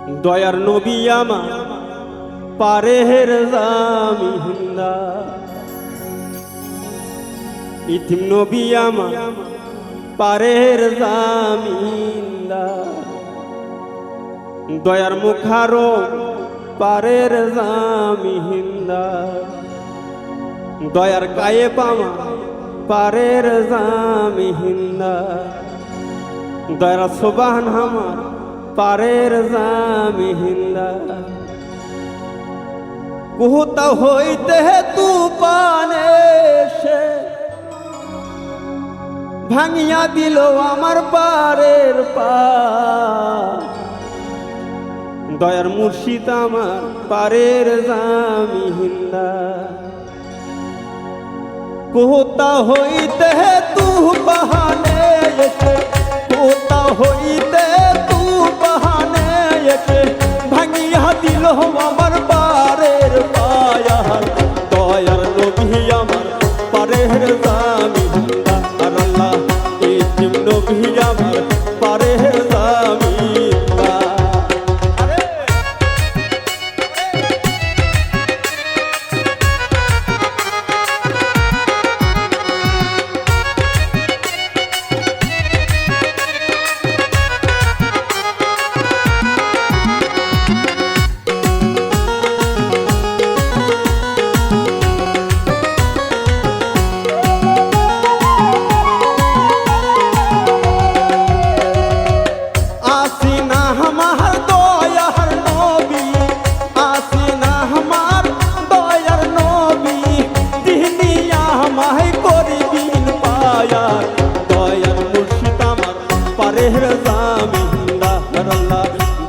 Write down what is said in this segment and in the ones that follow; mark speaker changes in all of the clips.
Speaker 1: দয়ার নবী আমার পারের জামিন্দা, ইতিম নবী আমার পারের জামিন্দা, দয়ার মুখারো পারের জামিন্দা, দয়ার কায়ে পামা পারের জামিন্দা, দয়ার সুবহান আমার পারের জামিন্দা। কুহতা হইতে তুফানে সে ভাঙিয়া দিল আমার পারের পার, দয়ার মুর্শিদ আমার পারের জামিন্দা। কুহতা হইতে তুফানে এসে, কুহতা হইতে তুফানে এসে ভাঙিয়া দিল আমার পারের পায়ার, দয়ার নবী আমার পারের জামিন্দা। আর আল্লাহ ইতিম নবী আমার পারের জামিন্দা।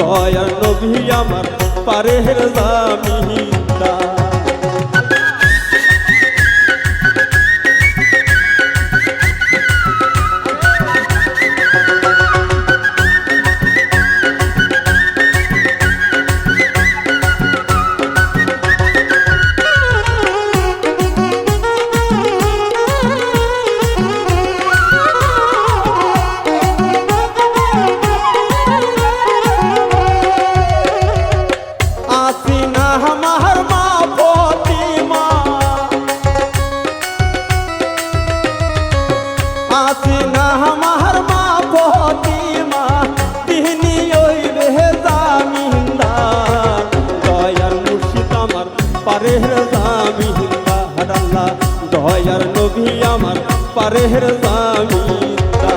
Speaker 1: দয়ার নবী আমার পারের জামিন্দা। দয়ার নবী আমার পারের জামিন্দা।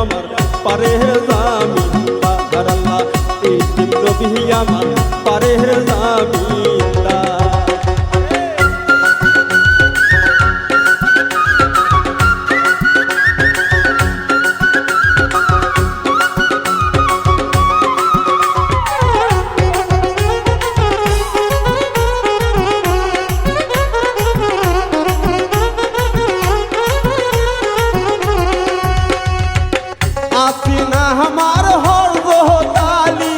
Speaker 1: আমার পারের জামিন্দা। আর আল্লাহ ইতিম নবী আমার পারের জামিন্দা। আসিনা আমার হরজতালি,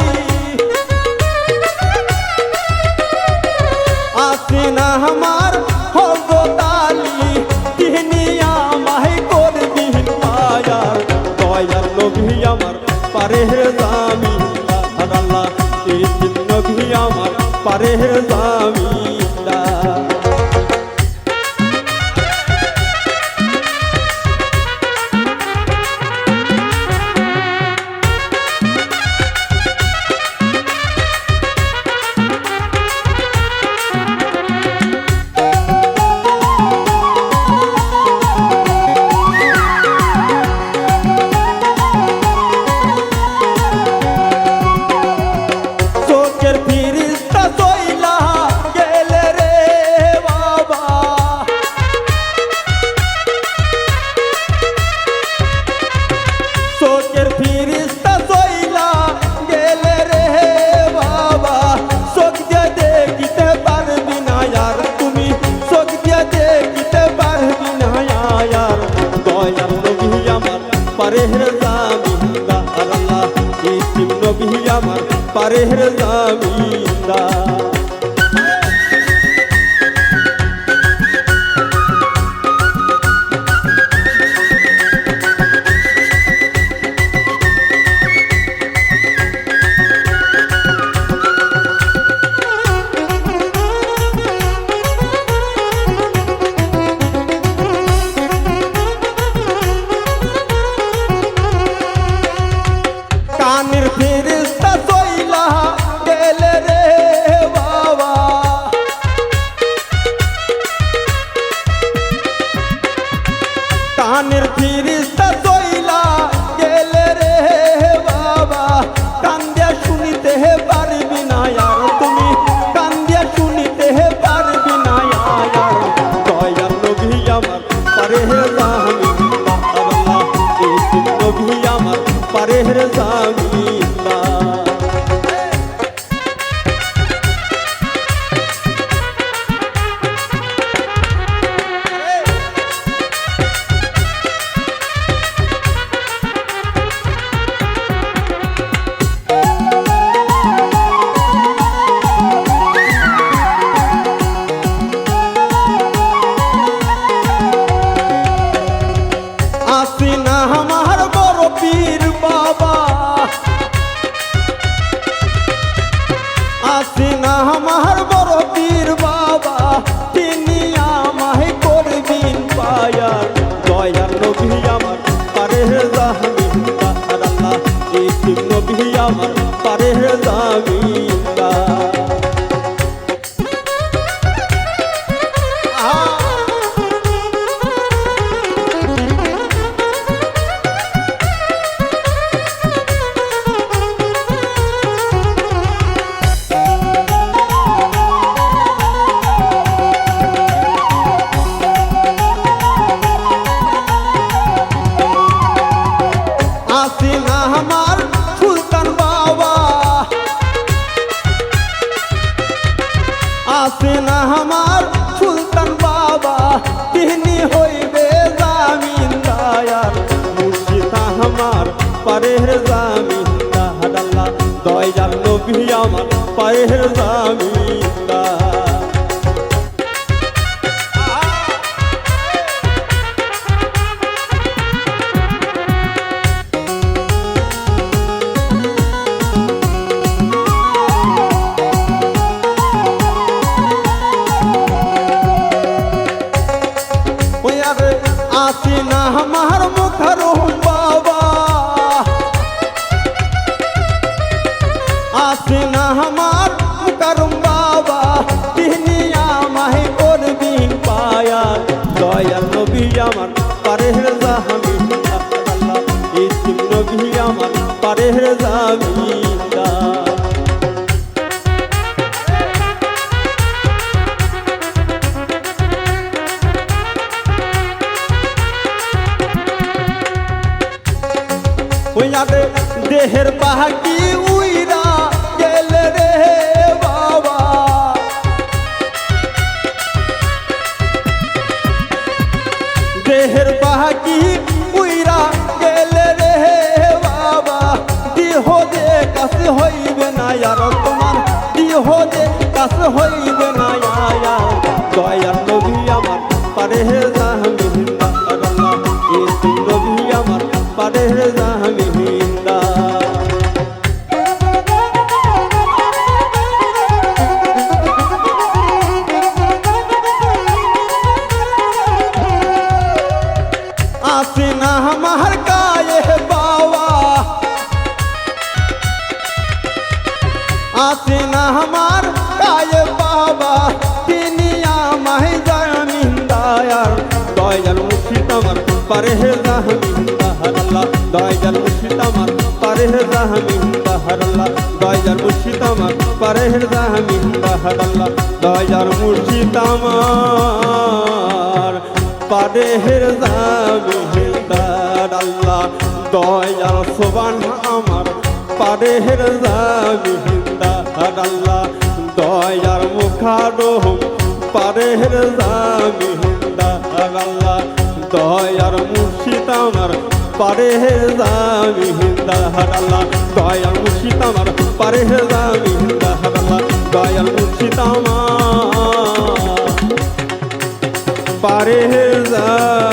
Speaker 1: আসিনা আমার হরজতালি, তিনি আমায় করবিন মায়ার, দয়ার নবী আমার পারের জামিন্দা। আর আল্লাহ ইতিম নবী আমার পারের জামিন্দা। জামিনদার আল্লাহ ইতিম নবী আমার পারের জামিনদার কানের ফেরেশতা চইলা গেলে রে বাবা কানের ফেরেশতা চইলা গেলে রে বাবা কান্দিয়া শুনিতে পারবি না আর তুমি কান্দিয়া শুনিতে পারবি না আর দয়াল নবী আমার পারের জামিনদার আল্লাহ ইতিম নবী আমার পারের জামিনদার আসিনা আমার বড় পীর বাবা আসিনা আমার বড় পীর বাবা তিনি আমায় করবিন পায়ার দয়ার নবী আমার পারের জামিনদার আল্লাহ ইতিম নবী আমার পারের জামিনদার আসিনা আমার সুলতান বাবা আসিনা আমার সুলতান বাবা তিনি হইবে জামিনদার মুর্শিদ আমার পারের জামিনদার আল্লাহ দয়াল নবী আমার পারের জামিনদার আসিনা আমার মুখরুম বাবা আসিনা আমার মুখরুম বাবা তিনি আমায় করবিন পায়ার দয়াল নবী আমার পারের জামিনদার আল্লাহ ইতিম নবী আমার পারের জামিনদার দেহের পাহাড়ি উইরা গেলে রে বাবা দেহের পাহাড়ি উইরা গেলে রে বাবা দেহ দে কাছে হইবে না আর তোমার দেহ দে কাছে হইবে না আর দয়াল নবী আমার পারের জামিনদার আল্লাহ ইতিম নবী আমার পারের জামিনদার আসিনা আমার গায়ে বাবা আসিনা আমার গায়ে বাবা তিনি আমায় জামিনদার দয়াল মুর্শিদ আমার পারের জামিনদার আল্লাহ দয়াল মুর্শিদ আমার পারের জামিনদার আল্লাহ দয়াল মুর্শিদ আমার পারের জামিনদার আল্লাহ দয়াল মুর্শিদ আমার পারের জামিনদার আল্লাহ দয়াল সোবান আমার পারের জামিনদার আল্লাহ দয়ার মুখারোহ পারের জামিনদার আল্লাহ দয়ার মুর্শিদ আমার পারেজামি হিন্দার আল্লাহ দয়াল মুর্শিদ আমার পারেজামি হিন্দার আল্লাহ দয়াল মুর্শিদ আমার পারেজামি